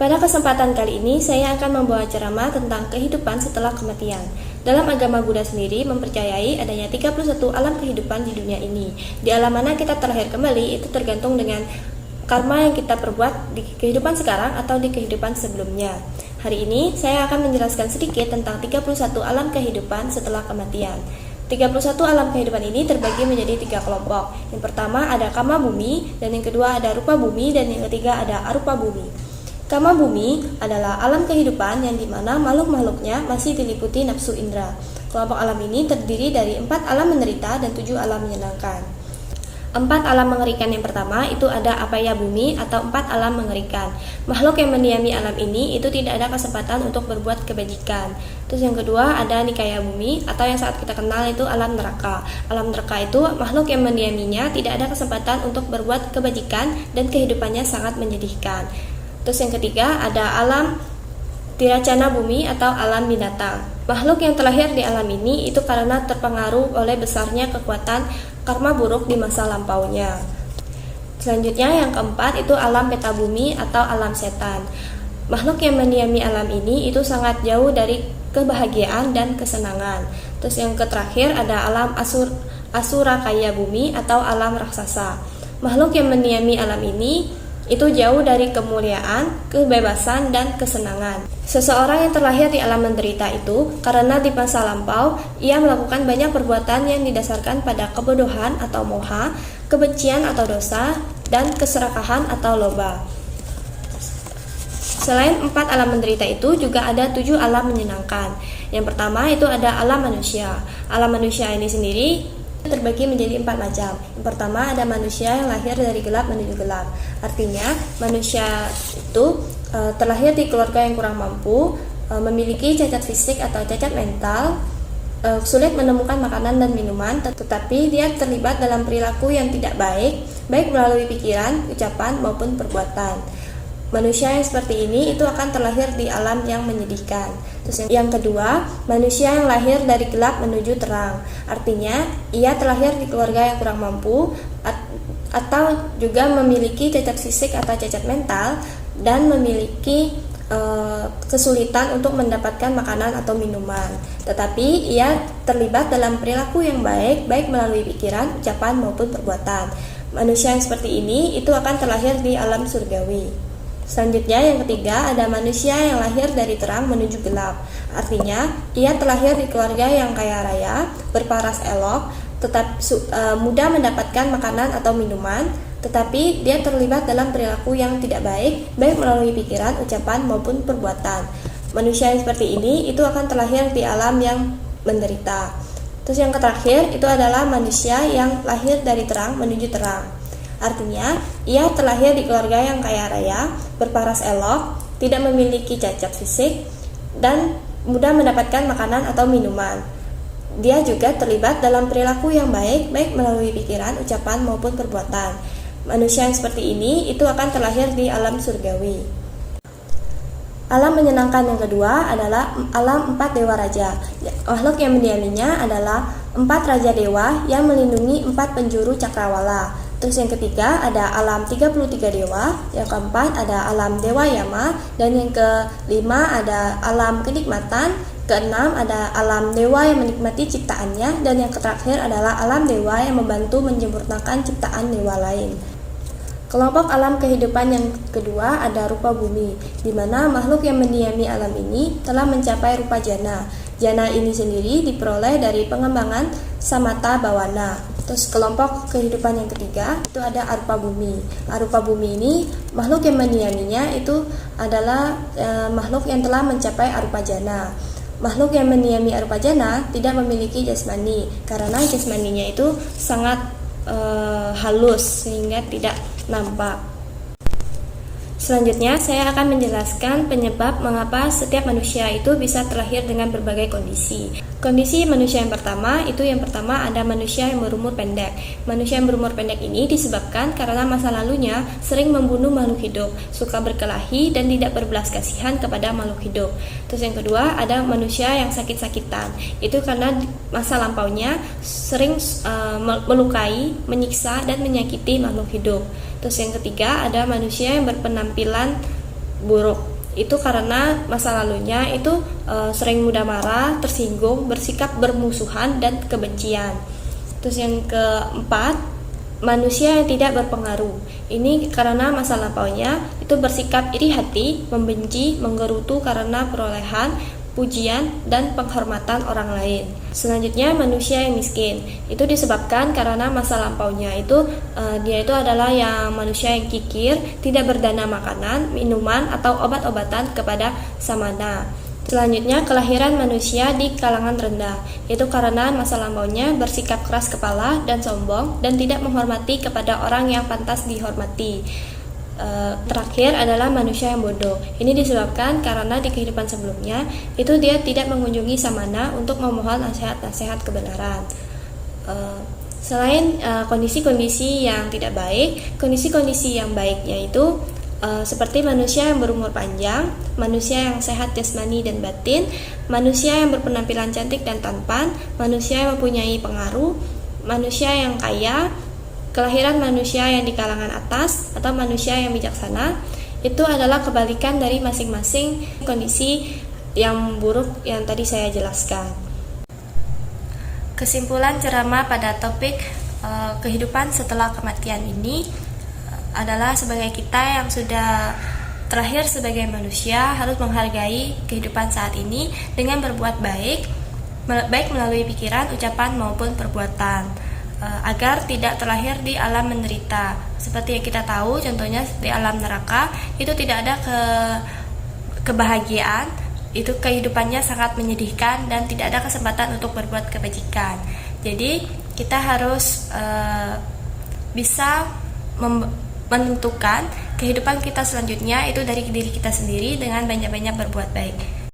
Pada kesempatan kali ini, saya akan membawa ceramah tentang kehidupan setelah kematian. Dalam agama Buddha sendiri mempercayai adanya 31 alam kehidupan di dunia ini. Di alam mana kita terlahir kembali itu tergantung dengan karma yang kita perbuat di kehidupan sekarang atau di kehidupan sebelumnya. Hari ini, saya akan menjelaskan sedikit tentang 31 alam kehidupan setelah kematian. 31 alam kehidupan ini terbagi menjadi 3 kelompok. Yang pertama ada kama bumi, dan yang kedua ada rupa bumi, dan yang ketiga ada arupa bumi. Kama bumi adalah alam kehidupan yang dimana makhluk-makhluknya masih diliputi nafsu indera. Kelompok alam ini terdiri dari 4 alam menderita dan 7 alam menyenangkan. 4 alam mengerikan yang pertama itu ada apaya bumi atau 4 alam mengerikan. Makhluk yang mendiami alam ini itu tidak ada kesempatan untuk berbuat kebajikan. Terus yang kedua ada nikaya bumi atau yang saat kita kenal itu alam neraka. Alam neraka itu makhluk yang mendiaminya tidak ada kesempatan untuk berbuat kebajikan dan kehidupannya sangat menyedihkan. Terus yang ketiga ada alam tiracana bumi atau alam binatang. Makhluk yang terlahir di alam ini itu karena terpengaruh oleh besarnya kekuatan karma buruk di masa lampaunya. Selanjutnya yang keempat itu alam peta bumi atau alam setan. Makhluk yang mendiami alam ini itu sangat jauh dari kebahagiaan dan kesenangan. Terus yang terakhir ada alam asura kaya bumi atau alam raksasa. Makhluk yang mendiami alam ini itu jauh dari kemuliaan, kebebasan, dan kesenangan. Seseorang yang terlahir di alam menderita itu karena di masa lampau ia melakukan banyak perbuatan yang didasarkan pada kebodohan atau moha, kebencian atau dosa, dan keserakahan atau loba. Selain 4 alam menderita itu juga ada 7 alam menyenangkan. Yang pertama itu ada alam manusia. Alam manusia ini sendiri terbagi menjadi 4 macam. Yang pertama ada manusia yang lahir dari gelap menuju gelap. Artinya manusia itu terlahir di keluarga yang kurang mampu, memiliki cacat fisik atau cacat mental, sulit menemukan makanan dan minuman, tetapi dia terlibat dalam perilaku yang tidak baik, baik melalui pikiran, ucapan maupun perbuatan. Manusia yang seperti ini itu akan terlahir di alam yang menyedihkan. Terus yang kedua, manusia yang lahir dari gelap menuju terang. Artinya, ia terlahir di keluarga yang kurang mampu atau juga memiliki cacat fisik atau cacat mental dan memiliki kesulitan untuk mendapatkan makanan atau minuman. Tetapi ia terlibat dalam perilaku yang baik, baik melalui pikiran, ucapan maupun perbuatan. Manusia yang seperti ini itu akan terlahir di alam surgawi. Selanjutnya yang ketiga ada manusia yang lahir dari terang menuju gelap. Artinya ia terlahir di keluarga yang kaya raya, berparas elok, tetap mudah mendapatkan makanan atau minuman, tetapi dia terlibat dalam perilaku yang tidak baik, baik melalui pikiran, ucapan maupun perbuatan. Manusia yang seperti ini itu akan terlahir di alam yang menderita. Terus yang terakhir itu adalah manusia yang lahir dari terang menuju terang. Artinya, ia terlahir di keluarga yang kaya raya, berparas elok, tidak memiliki cacat fisik, dan mudah mendapatkan makanan atau minuman. Dia juga terlibat dalam perilaku yang baik, baik melalui pikiran, ucapan maupun perbuatan. Manusia yang seperti ini itu akan terlahir di alam surgawi. Alam menyenangkan yang kedua adalah alam 4 dewa raja. Makhluk yang mendiaminya adalah 4 raja dewa yang melindungi 4 penjuru cakrawala. Terus yang ketiga ada alam 33 dewa, yang keempat ada alam dewa yama, dan yang kelima ada alam kenikmatan, keenam ada alam dewa yang menikmati ciptaannya, dan yang terakhir adalah alam dewa yang membantu menyempurnakan ciptaan dewa lain. Kelompok alam kehidupan yang kedua ada rupa bumi, di mana makhluk yang mendiami alam ini telah mencapai rupa jana. Jana ini sendiri diperoleh dari pengembangan samata bawana. Terus kelompok kehidupan yang ketiga itu ada arupa bumi. Arupa bumi ini makhluk yang mendiaminya itu adalah makhluk yang telah mencapai arupa jana. Makhluk yang mendiami arupa jana tidak memiliki jasmani karena jasmaninya itu sangat halus sehingga tidak nampak. Selanjutnya saya akan menjelaskan penyebab mengapa setiap manusia itu bisa terlahir dengan berbagai kondisi. Kondisi manusia yang pertama ada manusia yang berumur pendek. Manusia yang berumur pendek ini disebabkan karena masa lalunya sering membunuh makhluk hidup, suka berkelahi dan tidak berbelas kasihan kepada makhluk hidup. Terus yang kedua ada manusia yang sakit-sakitan. Itu karena masa lampaunya sering melukai, menyiksa dan menyakiti makhluk hidup. Terus yang ketiga ada manusia yang berpenampilan buruk. Itu karena masa lalunya itu sering mudah marah, tersinggung, bersikap bermusuhan dan kebencian. Terus yang keempat, manusia yang tidak berpengaruh. Ini karena masa lampaunya itu bersikap iri hati, membenci, menggerutu karena perolehan, pujian, dan penghormatan orang lain. Selanjutnya, manusia yang miskin. Itu disebabkan karena masa lampaunya itu dia itu adalah yang manusia yang kikir, tidak berdana makanan, minuman, atau obat-obatan kepada samana. Selanjutnya, kelahiran manusia di kalangan rendah. Itu karena masa lampaunya bersikap keras kepala dan sombong dan tidak menghormati kepada orang yang pantas dihormati. Terakhir adalah manusia yang bodoh. Ini disebabkan karena di kehidupan sebelumnya itu dia tidak mengunjungi samana untuk memohon nasihat-nasihat kebenaran. Selain kondisi-kondisi yang tidak baik, kondisi-kondisi yang baiknya itu seperti manusia yang berumur panjang, manusia yang sehat jasmani dan batin, manusia yang berpenampilan cantik dan tampan, manusia yang mempunyai pengaruh, manusia yang kaya, kelahiran manusia yang di kalangan atas, atau manusia yang bijaksana. Itu adalah kebalikan dari masing-masing kondisi yang buruk yang tadi saya jelaskan. Kesimpulan ceramah pada topik kehidupan setelah kematian ini adalah sebagai kita yang sudah terakhir sebagai manusia harus menghargai kehidupan saat ini dengan berbuat baik melalui pikiran, ucapan maupun perbuatan, agar tidak terlahir di alam menderita. Seperti yang kita tahu, contohnya di alam neraka itu tidak ada kebahagiaan, itu kehidupannya sangat menyedihkan dan tidak ada kesempatan untuk berbuat kebajikan. Jadi kita harus bisa menentukan kehidupan kita selanjutnya itu dari diri kita sendiri dengan banyak-banyak berbuat baik.